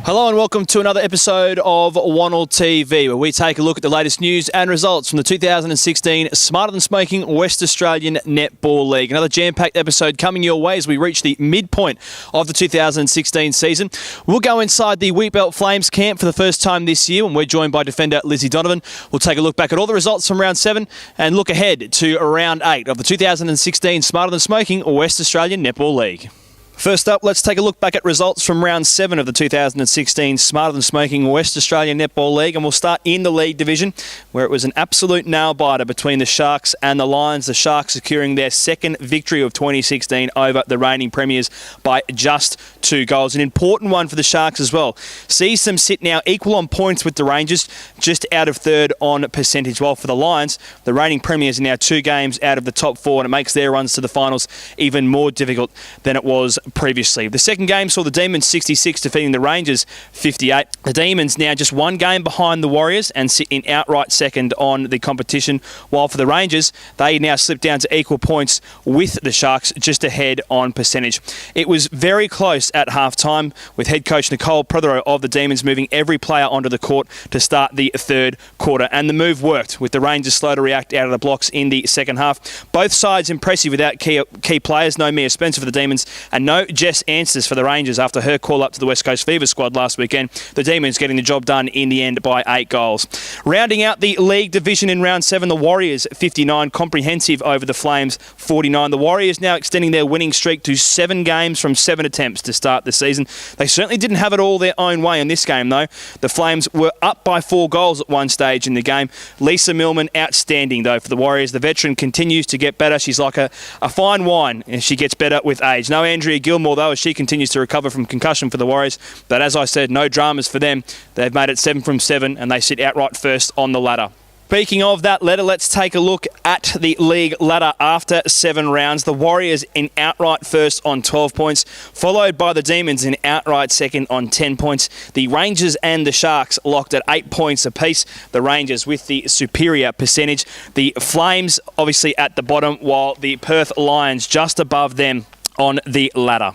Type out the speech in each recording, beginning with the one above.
Hello and welcome to another episode of WANL TV, where we take a look at the latest news and results from the 2016 Smarter Than Smoking West Australian Netball League. Another jam-packed episode coming your way as we reach the midpoint of the 2016 season. We'll go inside the Wheatbelt Flames camp for the first time this year, and we're joined by defender Lizzie Donovan. We'll take a look back at all the results from round 7 and look ahead to round 8 of the 2016 Smarter Than Smoking West Australian Netball League. First up, let's take a look back at results from round 7 of the 2016 Smarter Than Smoking West Australian Netball League, and we'll start in the league division, where it was an absolute nail-biter between the Sharks and the Lions. The Sharks securing their second victory of 2016 over the reigning premiers by just 2 goals. An important one for the Sharks as well. Sees them sit now equal on points with the Rangers, just out of third on percentage. While for the Lions, the reigning premiers are now 2 games out of the top 4, and it makes their runs to the finals even more difficult than it was previously. The second game saw the Demons 66 defeating the Rangers 58. The Demons now just 1 game behind the Warriors and sit in outright second on the competition, while for the Rangers, they now slip down to equal points with the Sharks, just ahead on percentage. It was very close at half-time, with head coach Nicole Prothero of the Demons moving every player onto the court to start the third quarter, and the move worked, with the Rangers slow to react out of the blocks in the second half. Both sides impressive without key players. No Mia Spencer for the Demons and no Jess Answers for the Rangers after her call up to the West Coast Fever squad last weekend. The Demons getting the job done in the end by 8 goals. Rounding out the league division in round 7, the Warriors 59, comprehensive over the Flames 49. The Warriors now extending their winning streak to 7 games from 7 attempts to start the season. They certainly didn't have it all their own way in this game though. The Flames were up by 4 goals at one stage in the game. Lisa Millman outstanding though for the Warriors. The veteran continues to get better. She's like a fine wine, and she gets better with age. No Andrea Gilmore though, as she continues to recover from concussion for the Warriors. But as I said, no dramas for them. They've made it 7 from 7 and they sit outright first on the ladder. Speaking of that ladder, let's take a look at the league ladder after 7 rounds. The Warriors in outright first on 12 points, followed by the Demons in outright second on 10 points. The Rangers and the Sharks locked at 8 points apiece. The Rangers with the superior percentage. The Flames obviously at the bottom, while the Perth Lions just above them on the ladder.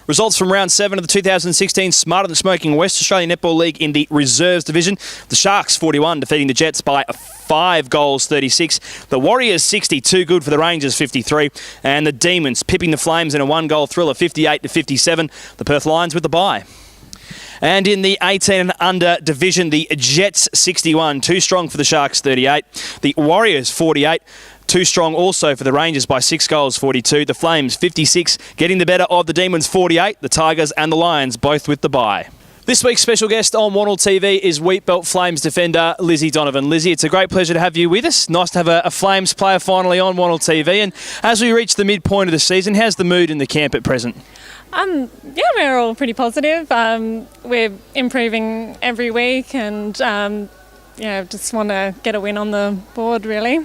Results from round 7 of the 2016 Smarter Than Smoking West Australian Netball League in the reserves division. The Sharks 41 defeating the Jets by 5 goals 36. The Warriors 62 good for the Rangers 53. And the Demons pipping the Flames in a 1-goal thriller 58 to 57. The Perth Lions with the bye. And in the 18 and under division, the Jets 61, too strong for the Sharks 38. The Warriors 48. Too strong also for the Rangers by 6 goals, 42. The Flames, 56, getting the better of the Demons, 48. The Tigers and the Lions, both with the bye. This week's special guest on WANL TV is Wheatbelt Flames defender Lizzie Donovan. Lizzie, it's a great pleasure to have you with us. Nice to have a Flames player finally on WANL TV. And as we reach the midpoint of the season, how's the mood in the camp at present? Yeah, we're all pretty positive. We're improving every week and, just want to get a win on the board, really.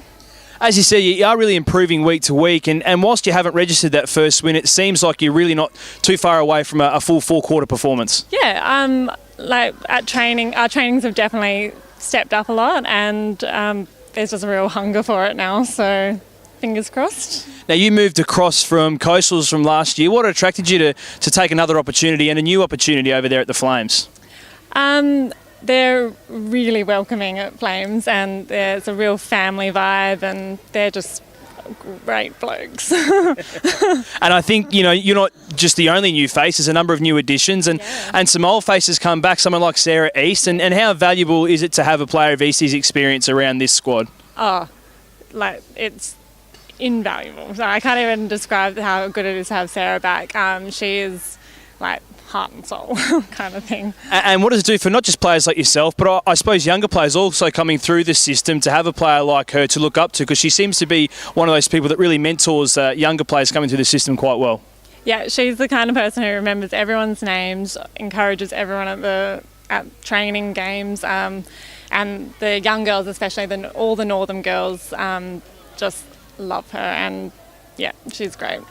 As you say, you are really improving week to week, and whilst you haven't registered that first win, it seems like you're really not too far away from a full 4-quarter performance. Yeah, like at training, our trainings have definitely stepped up a lot, and there's just a real hunger for it now, so fingers crossed. Now, you moved across from Coastals from last year. What attracted you to take another opportunity and a new opportunity over there at the Flames? They're really welcoming at Flames, and there's a real family vibe, and they're just great blokes. And I think, you're not just the only new face. There's a number of new additions, and some old faces come back, someone like Sarah East. And how valuable is it to have a player of East's experience around this squad? Oh, it's invaluable. So I can't even describe how good it is to have Sarah back. She is heart and soul kind of thing. And what does it do for not just players like yourself, but I suppose younger players also coming through the system, to have a player like her to look up to, because she seems to be one of those people that really mentors younger players coming through the system quite well. Yeah, she's the kind of person who remembers everyone's names, encourages everyone at training games, and the young girls, especially all the Northern girls, just love her, and yeah, she's great.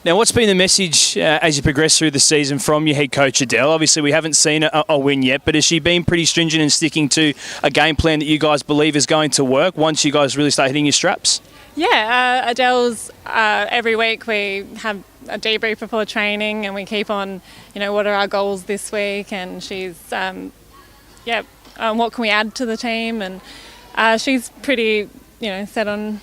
Now, what's been the message as you progress through the season from your head coach, Adele? Obviously, we haven't seen a win yet, but has she been pretty stringent in sticking to a game plan that you guys believe is going to work once you guys really start hitting your straps? Yeah, Adele's every week we have a debrief before training, and we keep on, what are our goals this week, and she's, what can we add to the team, and she's pretty, set on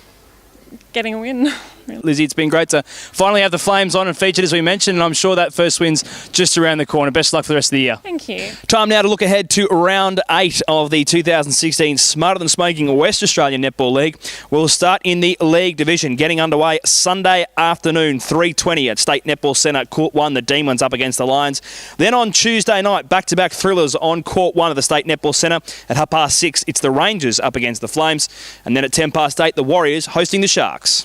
getting a win. Lizzie, it's been great to finally have the Flames on and featured, as we mentioned, and I'm sure that first win's just around the corner. Best of luck for the rest of the year. Thank you. Time now to look ahead to round 8 of the 2016 Smarter Than Smoking West Australian Netball League. We'll start in the League Division, getting underway Sunday afternoon, 3:20 at State Netball Centre, Court 1, the Demons up against the Lions. Then on Tuesday night, back-to-back thrillers on Court 1 of the State Netball Centre. At 6:30, it's the Rangers up against the Flames. And then at 8:10, the Warriors hosting the Sharks.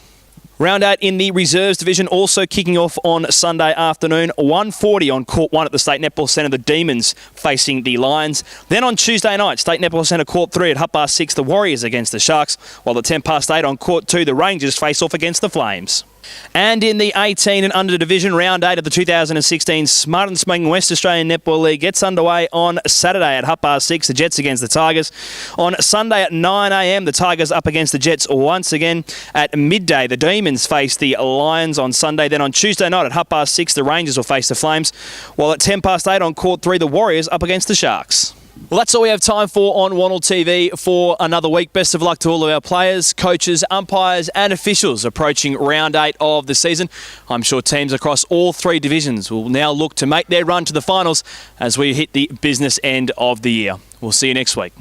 Round 8 in the Reserves Division also kicking off on Sunday afternoon, 1:40 on Court 1 at the State Netball Centre, the Demons facing the Lions. Then on Tuesday night, State Netball Centre Court 3 at 6:30, the Warriors against the Sharks, while at 8:10 on Court 2, the Rangers face off against the Flames. And in the 18 and under division, round 8 of the 2016 Smarter Than Smoking West Australian Netball League gets underway on Saturday at 6:30, the Jets against the Tigers. On Sunday at 9 a.m, the Tigers up against the Jets once again. At midday, the Demons face the Lions on Sunday. Then on Tuesday night at 6:30, the Rangers will face the Flames, while at 8:10 on Court 3, the Warriors up against the Sharks. Well, that's all we have time for on WANL TV for another week. Best of luck to all of our players, coaches, umpires and officials approaching round 8 of the season. I'm sure teams across all 3 divisions will now look to make their run to the finals as we hit the business end of the year. We'll see you next week.